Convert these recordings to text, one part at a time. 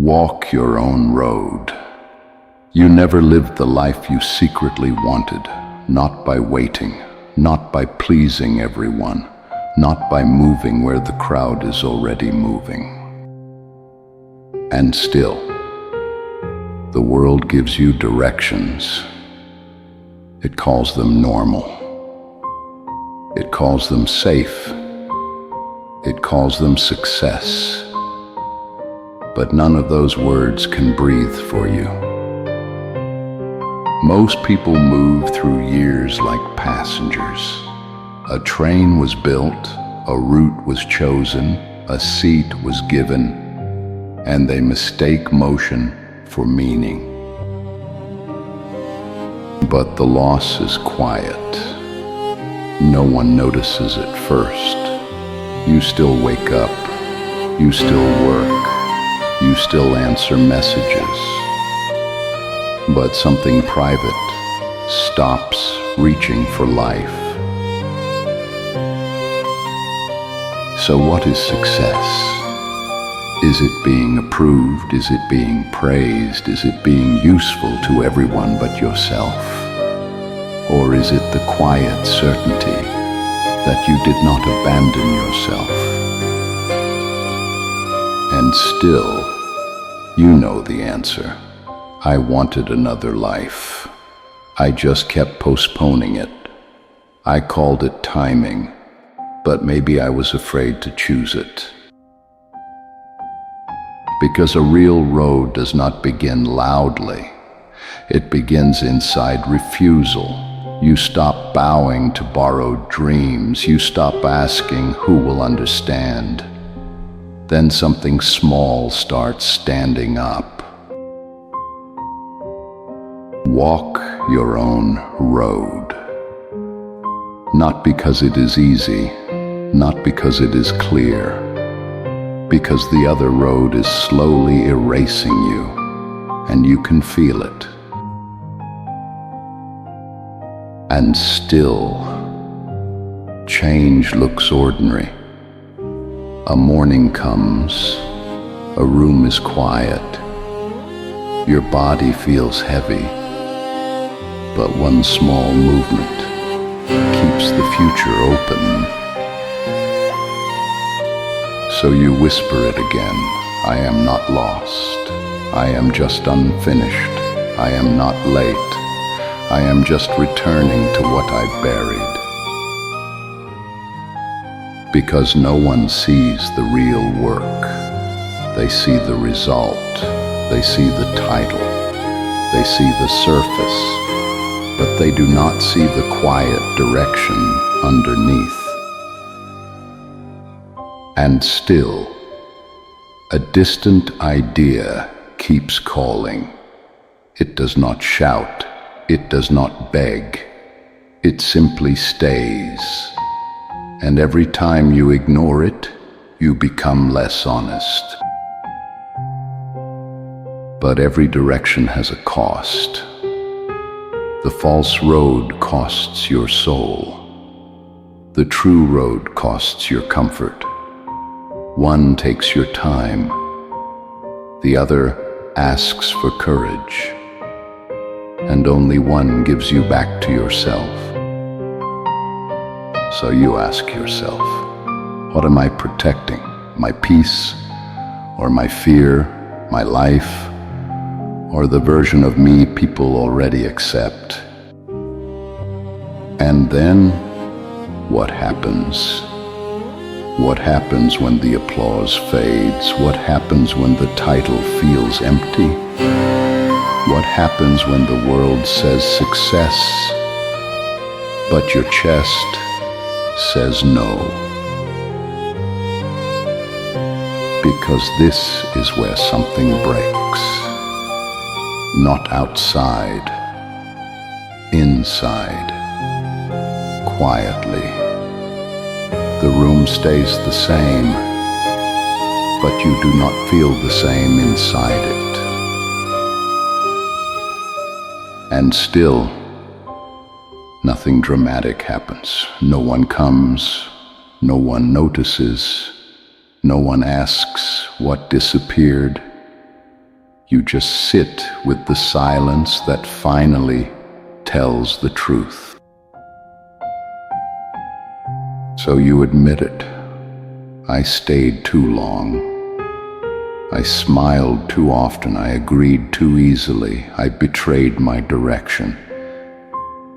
Walk your own road. You never lived the life you secretly wanted, not by waiting, not by pleasing everyone, not by moving where the crowd is already moving. And still, the world gives you directions. It calls them normal. It calls them safe. It calls them success. But none of those words can breathe for you. Most people move through years like passengers. A train was built, a route was chosen, a seat was given, and they mistake motion for meaning. But the loss is quiet. No one notices it first. You still wake up. You still work. You still answer messages. But something private stops reaching for life. So what is success? Is it being approved? Is it being praised? Is it being useful to everyone but yourself? Or is it the quiet certainty that you did not abandon yourself? And still, you know the answer. I wanted another life. I just kept postponing it. I called it timing, but maybe I was afraid to choose it. Because a real road does not begin loudly. It begins inside refusal. You stop bowing to borrowed dreams. You stop asking who will understand. Then something small starts standing up. Walk your own road. Not because it is easy, not because it is clear, because the other road is slowly erasing you, and you can feel it. And still, change looks ordinary. A morning comes, a room is quiet, your body feels heavy, but one small movement keeps the future open. So you whisper it again, I am not lost, I am just unfinished, I am not late, I am just returning to what I buried. Because no one sees the real work. They see the result, they see the title, they see the surface, but they do not see the quiet direction underneath. And still, a distant idea keeps calling. It does not shout, it does not beg, it simply stays. And every time you ignore it, you become less honest. But every direction has a cost. The false road costs your soul. The true road costs your comfort. One takes your time. The other asks for courage. And only one gives you back to yourself. So you ask yourself, what am I protecting? My peace, or my fear, my life, or the version of me people already accept? And then, what happens? What happens when the applause fades? What happens when the title feels empty? What happens when the world says success, but your chest says no? Because this is where something breaks. Not outside, inside, quietly. The room stays the same, but you do not feel the same inside it. And still, nothing dramatic happens. No one comes, no one notices, no one asks what disappeared. You just sit with the silence that finally tells the truth. So you admit it. I stayed too long. I smiled too often. I agreed too easily. I betrayed my direction.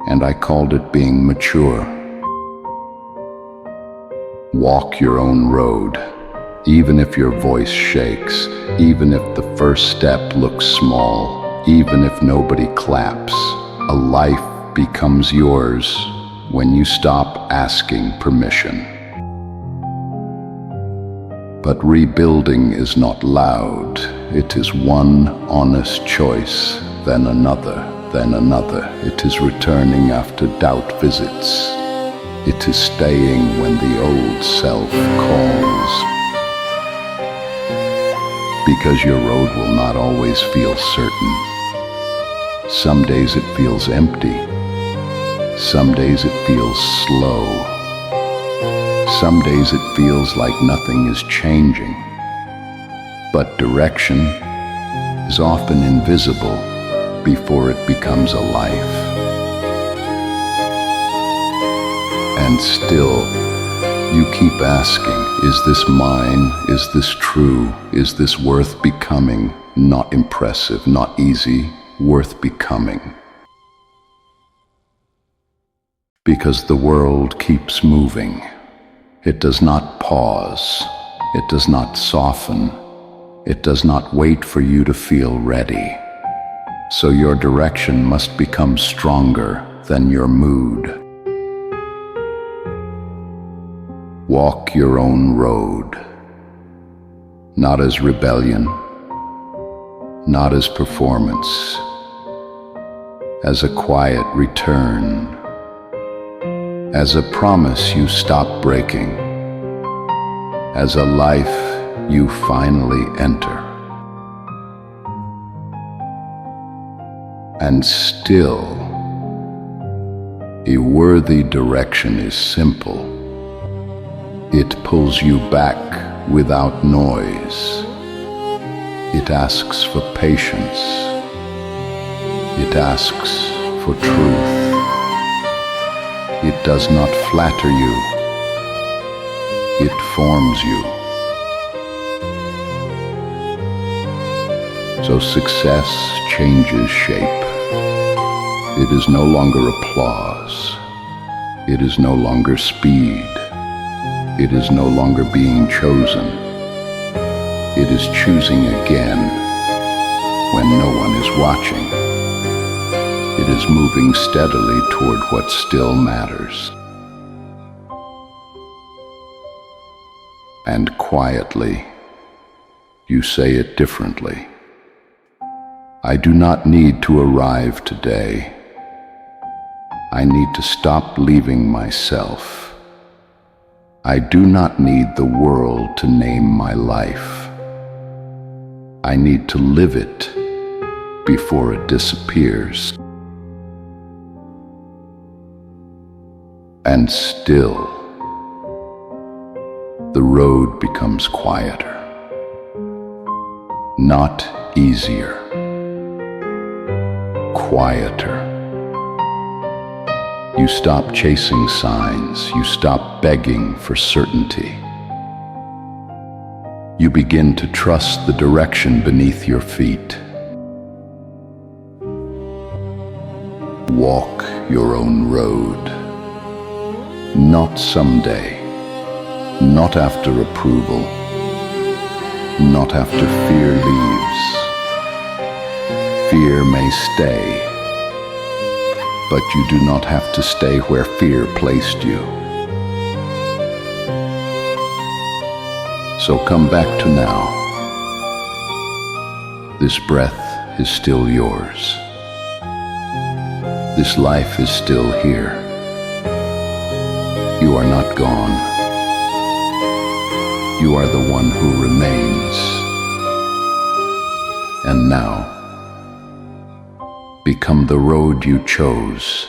And I called it being mature. Walk your own road, even if your voice shakes, even if the first step looks small, even if nobody claps. A life becomes yours when you stop asking permission. But rebuilding is not loud. It is one honest choice, then another, then another. It is returning after doubt visits. It is staying when the old self calls. Because your road will not always feel certain. Some days it feels empty. Some days it feels slow. Some days it feels like nothing is changing. But direction is often invisible before it becomes a life. And still, you keep asking, is this mine? Is this true? Is this worth becoming? Not impressive, not easy, worth becoming. Because the world keeps moving. It does not pause. It does not soften. It does not wait for you to feel ready. So your direction must become stronger than your mood. Walk your own road, not as rebellion, not as performance, as a quiet return, as a promise you stop breaking, as a life you finally enter. And still, a worthy direction is simple. It pulls you back without noise. It asks for patience. It asks for truth. It does not flatter you. It forms you. So success changes shape. It is no longer applause. It is no longer speed. It is no longer being chosen. It is choosing again when no one is watching. It is moving steadily toward what still matters. And quietly, you say it differently. I do not need to arrive today. I need to stop leaving myself. I do not need the world to name my life. I need to live it before it disappears. And still, the road becomes quieter, not easier, quieter. You stop chasing signs. You stop begging for certainty. You begin to trust the direction beneath your feet. Walk your own road. Not someday. Not after approval. Not after fear leaves. Fear may stay. But you do not have to stay where fear placed you. So come back to now. This breath is still yours. This life is still here. You are not gone. You are the one who remains. And now, become the road you chose.